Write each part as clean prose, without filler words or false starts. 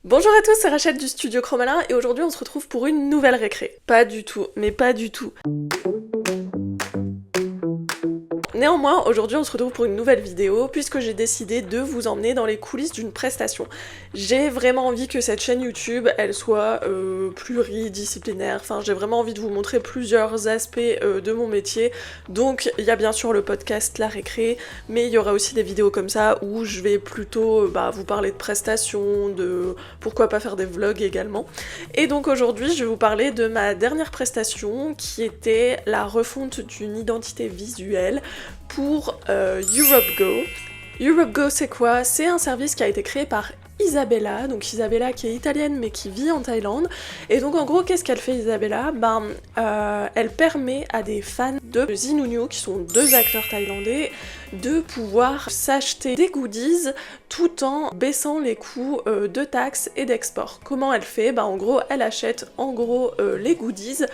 Bonjour à tous, c'est Rachel du studio Chromalin et aujourd'hui on se retrouve pour une nouvelle récré. Pas du tout, mais pas du tout. Néanmoins, aujourd'hui on se retrouve pour une nouvelle vidéo puisque j'ai décidé de vous emmener dans les coulisses d'une prestation. J'ai vraiment envie que cette chaîne YouTube, elle soit pluridisciplinaire, enfin j'ai vraiment envie de vous montrer plusieurs aspects de mon métier. Donc il y a bien sûr le podcast La Récré, mais il y aura aussi des vidéos comme ça où je vais plutôt vous parler de prestations, de pourquoi pas faire des vlogs également. Et donc aujourd'hui je vais vous parler de ma dernière prestation qui était la refonte d'une identité visuelle pour EuropeGo. EuropeGo c'est quoi? C'est un service qui a été créé par Isabella, donc Isabella qui est italienne mais qui vit en Thaïlande. Et donc en gros qu'est-ce qu'elle fait Isabella? Elle permet à des fans de Zinunyu, qui sont deux acteurs thaïlandais, de pouvoir s'acheter des goodies tout en baissant les coûts de taxes et d'export. Comment elle fait? En gros elle achète les goodies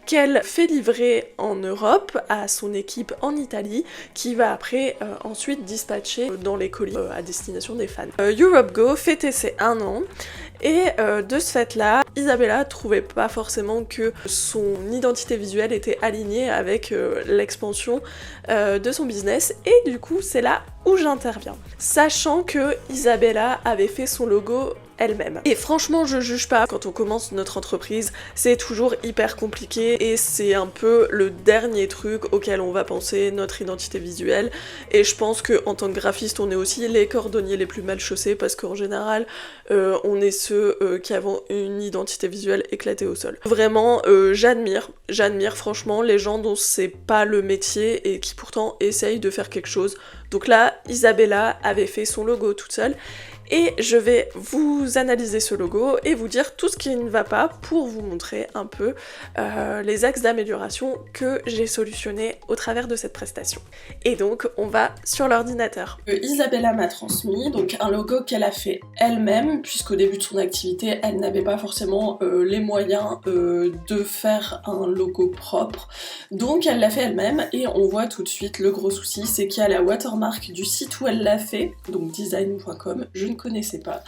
qu'elle fait livrer en Europe à son équipe en Italie, qui va après ensuite dispatcher dans les colis à destination des fans. EuropeGo fêtait ses 1 an, et de ce fait-là, Isabella trouvait pas forcément que son identité visuelle était alignée avec l'expansion de son business, et du coup c'est là où j'interviens. Sachant que Isabella avait fait son logo elle-même. Et franchement, je juge pas, quand on commence notre entreprise, c'est toujours hyper compliqué et c'est un peu le dernier truc auquel on va penser, notre identité visuelle. Et je pense que en tant que graphiste, on est aussi les cordonniers les plus mal chaussés parce qu'en général, on est ceux qui avons une identité visuelle éclatée au sol. Vraiment, j'admire franchement les gens dont c'est pas le métier et qui pourtant essayent de faire quelque chose. Donc là, Isabella avait fait son logo toute seule. Et je vais vous analyser ce logo et vous dire tout ce qui ne va pas pour vous montrer un peu les axes d'amélioration que j'ai solutionnés au travers de cette prestation. Et donc on va sur l'ordinateur. Isabella m'a transmis donc un logo qu'elle a fait elle-même, puisqu'au début de son activité elle n'avait pas forcément les moyens de faire un logo propre. Donc elle l'a fait elle-même et on voit tout de suite le gros souci, c'est qu'il y a la watermark du site où elle l'a fait, donc design.com, je ne connaissais pas.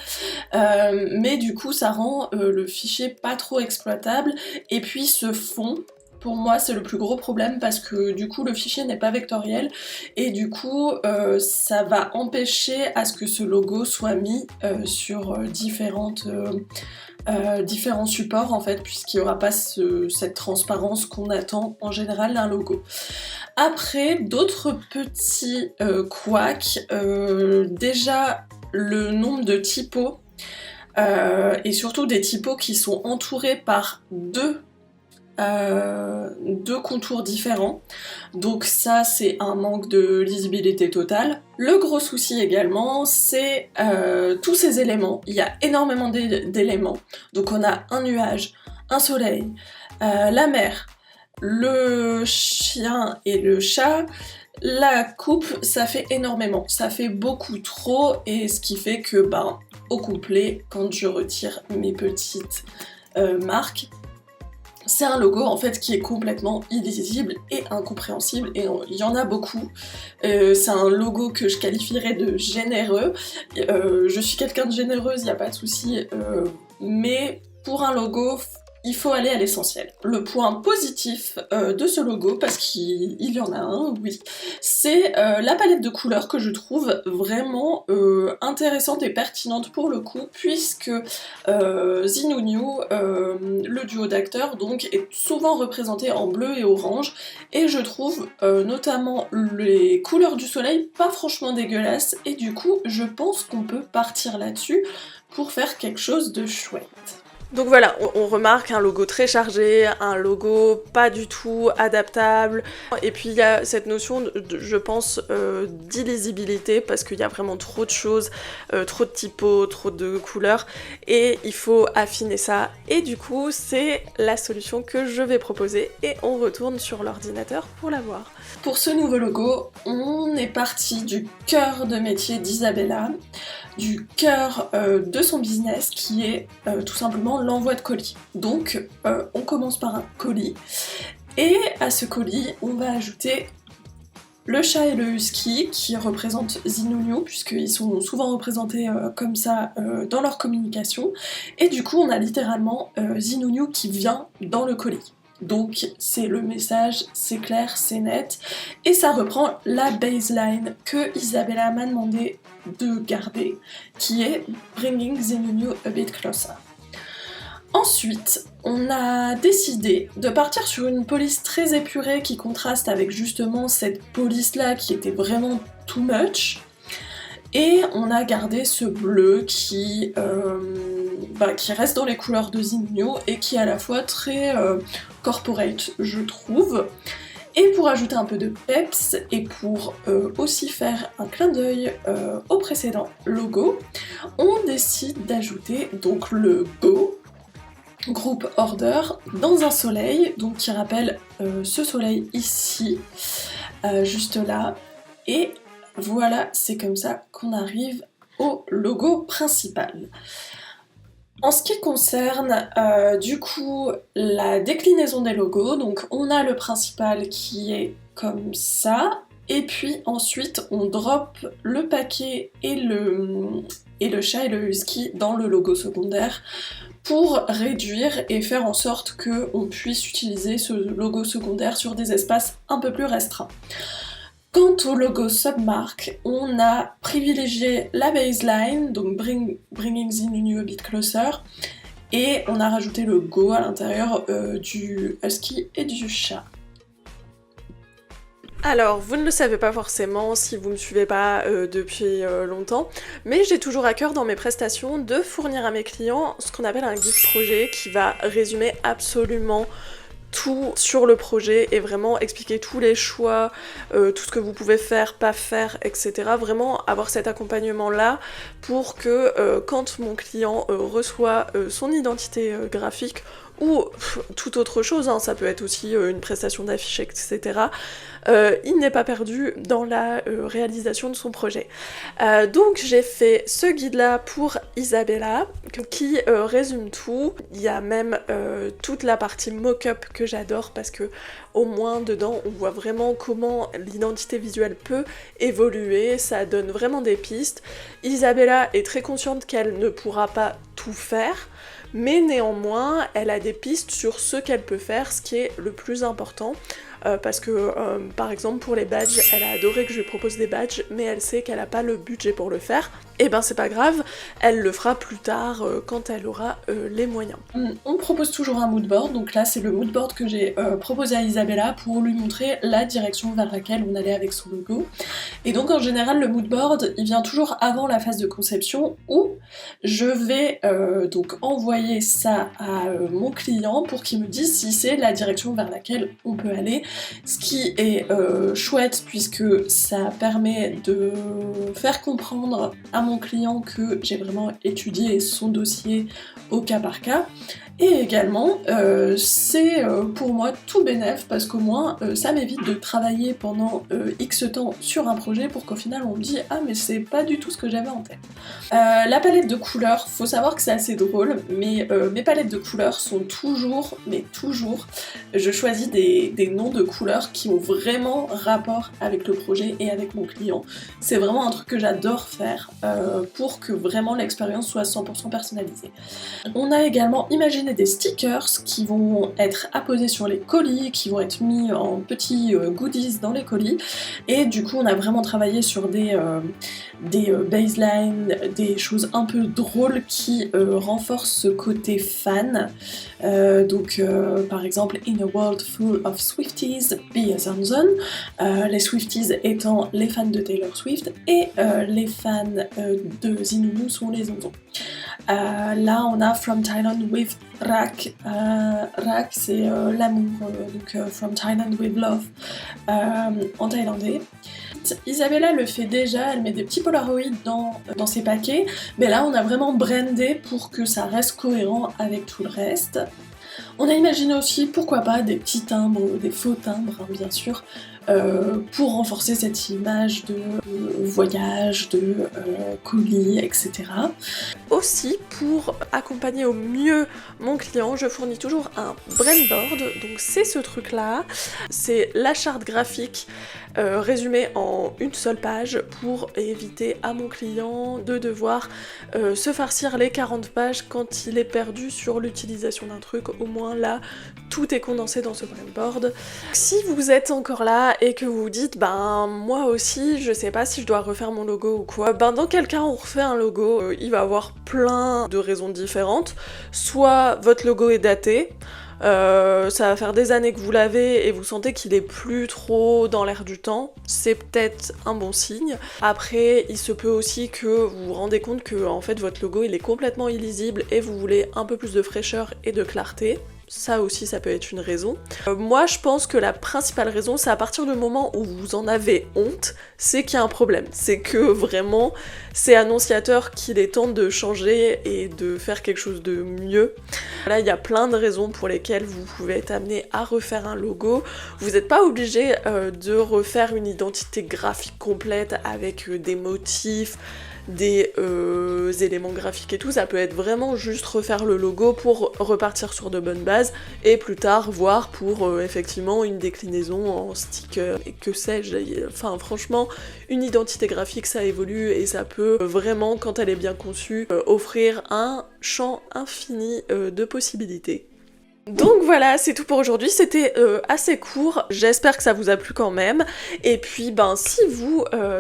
Mais du coup ça rend le fichier pas trop exploitable, et puis ce fond, pour moi c'est le plus gros problème parce que du coup le fichier n'est pas vectoriel et du coup ça va empêcher à ce que ce logo soit mis sur différents supports en fait, puisqu'il n'y aura pas cette transparence qu'on attend en général d'un logo. Après, d'autres petits couacs, déjà le nombre de typos, et surtout des typos qui sont entourés par deux contours différents, donc ça c'est un manque de lisibilité totale. Le gros souci également c'est tous ces éléments, il y a énormément d'éléments, donc on a un nuage, un soleil, la mer, le chien et le chat. La coupe, ça fait énormément, ça fait beaucoup trop, et ce qui fait que au complet, quand je retire mes petites marques, c'est un logo en fait qui est complètement illisible et incompréhensible, et il y en a beaucoup. C'est un logo que je qualifierais de généreux. Je suis quelqu'un de généreuse, il n'y a pas de souci, mais pour un logo, il faut aller à l'essentiel. Le point positif de ce logo, parce qu'il y en a un, oui, c'est la palette de couleurs que je trouve vraiment intéressante et pertinente pour le coup, puisque Zinunyu, le duo d'acteurs, donc, est souvent représenté en bleu et orange, et je trouve notamment les couleurs du soleil pas franchement dégueulasses, et du coup, je pense qu'on peut partir là-dessus pour faire quelque chose de chouette. Donc voilà, on remarque un logo très chargé, un logo pas du tout adaptable, et puis il y a cette notion, je pense, d'illisibilité, parce qu'il y a vraiment trop de choses, trop de typos, trop de couleurs, et il faut affiner ça, et du coup c'est la solution que je vais proposer, et on retourne sur l'ordinateur pour la voir. Pour ce nouveau logo, on est parti du cœur de métier d'Isabella, du cœur de son business, qui est tout simplement l'envoi de colis. Donc on commence par un colis, et à ce colis on va ajouter le chat et le husky qui représentent Zinunyu, puisqu'ils sont souvent représentés comme ça dans leur communication, et du coup on a littéralement Zinunyu qui vient dans le colis. Donc c'est le message, c'est clair, c'est net, et ça reprend la baseline que Isabella m'a demandé de garder, qui est Bringing Zinunyu a bit closer. Ensuite, on a décidé de partir sur une police très épurée qui contraste avec justement cette police-là qui était vraiment too much. Et on a gardé ce bleu qui reste dans les couleurs de Zinunyu et qui est à la fois très corporate, je trouve. Et pour ajouter un peu de peps et pour aussi faire un clin d'œil au précédent logo, on décide d'ajouter donc le Go, Group Order, dans un soleil, donc qui rappelle ce soleil ici, juste là, et voilà, c'est comme ça qu'on arrive au logo principal. En ce qui concerne du coup la déclinaison des logos, donc on a le principal qui est comme ça, et puis ensuite on drop le paquet et le chat et le husky dans le logo secondaire pour réduire et faire en sorte qu'on puisse utiliser ce logo secondaire sur des espaces un peu plus restreints. Quant au logo submarque, on a privilégié la baseline, donc Bringing Zinunyu a bit closer, et on a rajouté le Go à l'intérieur du husky et du chat. Alors, vous ne le savez pas forcément si vous ne me suivez pas depuis longtemps, mais j'ai toujours à cœur dans mes prestations de fournir à mes clients ce qu'on appelle un guide projet qui va résumer absolument tout sur le projet et vraiment expliquer tous les choix, tout ce que vous pouvez faire, pas faire, etc. Vraiment avoir cet accompagnement-là pour que quand mon client reçoit son identité graphique ou toute autre chose, hein, ça peut être aussi une prestation d'affiche, etc., il n'est pas perdu dans la réalisation de son projet. Donc j'ai fait ce guide-là pour Isabella, qui résume tout. Il y a même toute la partie mock-up que j'adore, parce que au moins dedans on voit vraiment comment l'identité visuelle peut évoluer, ça donne vraiment des pistes. Isabella est très consciente qu'elle ne pourra pas tout faire, mais néanmoins elle a des pistes sur ce qu'elle peut faire, ce qui est le plus important. Parce que par exemple pour les badges, elle a adoré que je lui propose des badges, mais elle sait qu'elle n'a pas le budget pour le faire, et ben c'est pas grave, elle le fera plus tard quand elle aura les moyens. On propose toujours un moodboard, donc là c'est le moodboard que j'ai proposé à Isabella pour lui montrer la direction vers laquelle on allait avec son logo. Et donc en général le moodboard il vient toujours avant la phase de conception où je vais donc envoyer ça à mon client pour qu'il me dise si c'est la direction vers laquelle on peut aller. Ce qui est chouette puisque ça permet de faire comprendre à mon client que j'ai vraiment étudié son dossier au cas par cas. Et également, c'est pour moi tout bénef parce qu'au moins ça m'évite de travailler pendant X temps sur un projet pour qu'au final on me dise « Ah mais c'est pas du tout ce que j'avais en tête ». La palette de couleurs, faut savoir que c'est assez drôle, mais mes palettes de couleurs sont toujours, mais toujours, je choisis des noms de couleurs qui ont vraiment rapport avec le projet et avec mon client. C'est vraiment un truc que j'adore faire pour que vraiment l'expérience soit 100% personnalisée. On a également imaginé des stickers qui vont être apposés sur les colis, qui vont être mis en petits goodies dans les colis, et du coup on a vraiment travaillé sur des baselines, des choses un peu drôles qui renforcent ce côté fan. Par exemple, in a world full of Swifties, be a Zanzon, les Swifties étant les fans de Taylor Swift et les fans de Zinunyu sont les Zanzons. Là on a From Thailand with Rak. Rak c'est l'amour, donc From Thailand with Love en thaïlandais. Isabella le fait déjà, elle met des petits polaroids dans ses paquets, mais là on a vraiment brandé pour que ça reste cohérent avec tout le reste. On a imaginé aussi, pourquoi pas, des petits timbres, des faux timbres, hein, bien sûr, pour renforcer cette image de voyage, de colis, etc. Aussi, pour accompagner au mieux mon client, je fournis toujours un brainboard, donc c'est ce truc-là, c'est la charte graphique résumée en une seule page pour éviter à mon client de devoir se farcir les 40 pages quand il est perdu sur l'utilisation d'un truc. Au moins là, tout est condensé dans ce brainboard. Si vous êtes encore là et que vous vous dites ben moi aussi je sais pas si je dois refaire mon logo ou quoi, ben dans quel cas on refait un logo, il va avoir plein de raisons différentes. Soit votre logo est daté, ça va faire des années que vous l'avez et vous sentez qu'il est plus trop dans l'air du temps, c'est peut-être un bon signe. Après, il se peut aussi que vous vous rendez compte que en fait votre logo il est complètement illisible et vous voulez un peu plus de fraîcheur et de clarté. Ça aussi, ça peut être une raison. Moi, je pense que la principale raison, c'est à partir du moment où vous en avez honte, c'est qu'il y a un problème. C'est que vraiment, c'est annonciateur qu'il est temps de changer et de faire quelque chose de mieux. Là, il y a plein de raisons pour lesquelles vous pouvez être amené à refaire un logo. Vous n'êtes pas obligé de refaire une identité graphique complète avec des motifs, des éléments graphiques et tout, ça peut être vraiment juste refaire le logo pour repartir sur de bonnes bases et plus tard voir pour effectivement une déclinaison en sticker et que sais-je. Enfin franchement, une identité graphique ça évolue et ça peut vraiment, quand elle est bien conçue, offrir un champ infini de possibilités. Donc voilà, c'est tout pour aujourd'hui, c'était assez court, j'espère que ça vous a plu quand même, et puis ben si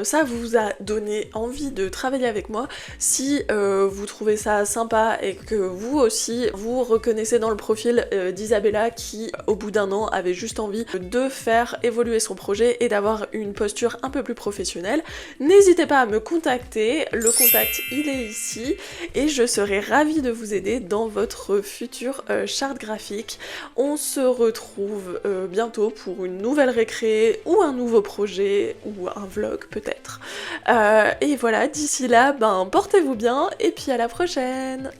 ça vous a donné envie de travailler avec moi, si vous trouvez ça sympa et que vous aussi vous reconnaissez dans le profil d'Isabella qui au bout d'un an avait juste envie de faire évoluer son projet et d'avoir une posture un peu plus professionnelle, n'hésitez pas à me contacter, le contact il est ici, et je serai ravie de vous aider dans votre future charte graphique. On se retrouve bientôt pour une nouvelle récré ou un nouveau projet ou un vlog peut-être. Et voilà, d'ici là, ben portez-vous bien et puis à la prochaine.